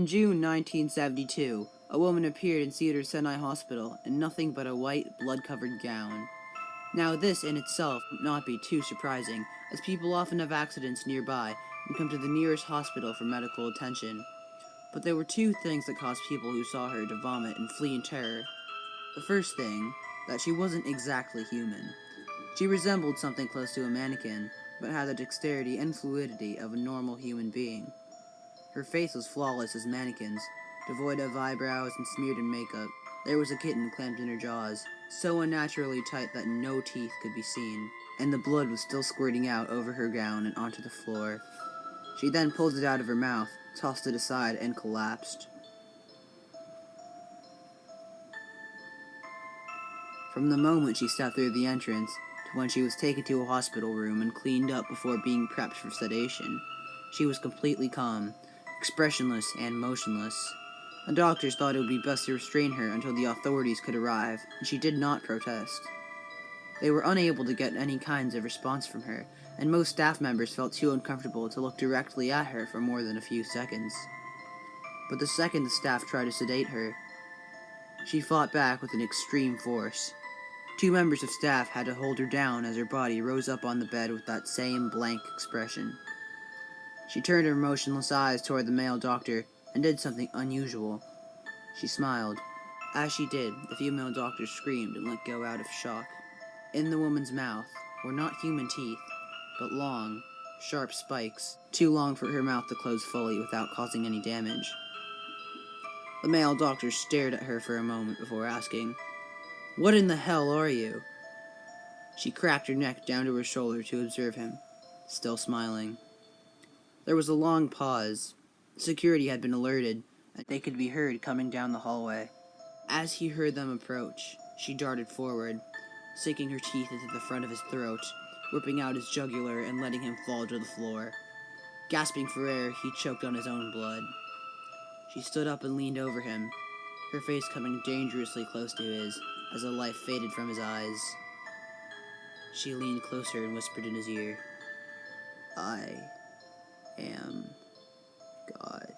In June 1972, a woman appeared in Cedar Sinai Hospital in nothing but a white, blood-covered gown. Now this in itself would not be too surprising, as people often have accidents nearby and come to the nearest hospital for medical attention. But there were two things that caused people who saw her to vomit and flee in terror. The first thing, that she wasn't exactly human. She resembled something close to a mannequin, but had the dexterity and fluidity of a normal human being. Her face was flawless as mannequins, devoid of eyebrows and smeared in makeup. There was a kitten clamped in her jaws, so unnaturally tight that no teeth could be seen, and the blood was still squirting out over her gown and onto the floor. She then pulled it out of her mouth, tossed it aside, and collapsed. From the moment she stepped through the entrance to when she was taken to a hospital room and cleaned up before being prepped for sedation, she was completely calm, expressionless, and motionless. The doctors thought it would be best to restrain her until the authorities could arrive, and she did not protest. They were unable to get any kinds of response from her, and most staff members felt too uncomfortable to look directly at her for more than a few seconds. But the second the staff tried to sedate her, she fought back with an extreme force. Two members of staff had to hold her down as her body rose up on the bed with that same blank expression. She turned her motionless eyes toward the male doctor and did something unusual. She smiled. As she did, the female doctor screamed and let go out of shock. In the woman's mouth were not human teeth, but long, sharp spikes, too long for her mouth to close fully without causing any damage. The male doctor stared at her for a moment before asking, "What in the hell are you?" She cracked her neck down to her shoulder to observe him, still smiling. There was a long pause. Security had been alerted, and they could be heard coming down the hallway. As he heard them approach, she darted forward, sinking her teeth into the front of his throat, ripping out his jugular and letting him fall to the floor. Gasping for air, he choked on his own blood. She stood up and leaned over him, her face coming dangerously close to his, as the life faded from his eyes. She leaned closer and whispered in his ear, "I am God."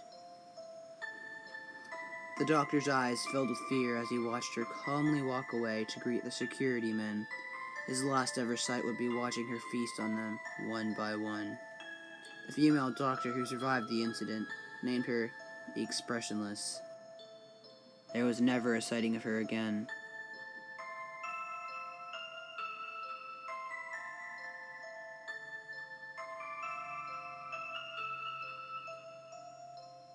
The doctor's eyes filled with fear as he watched her calmly walk away to greet the security men. His last ever sight would be watching her feast on them, one by one. The female doctor who survived the incident named her the Expressionless. There was never a sighting of her again.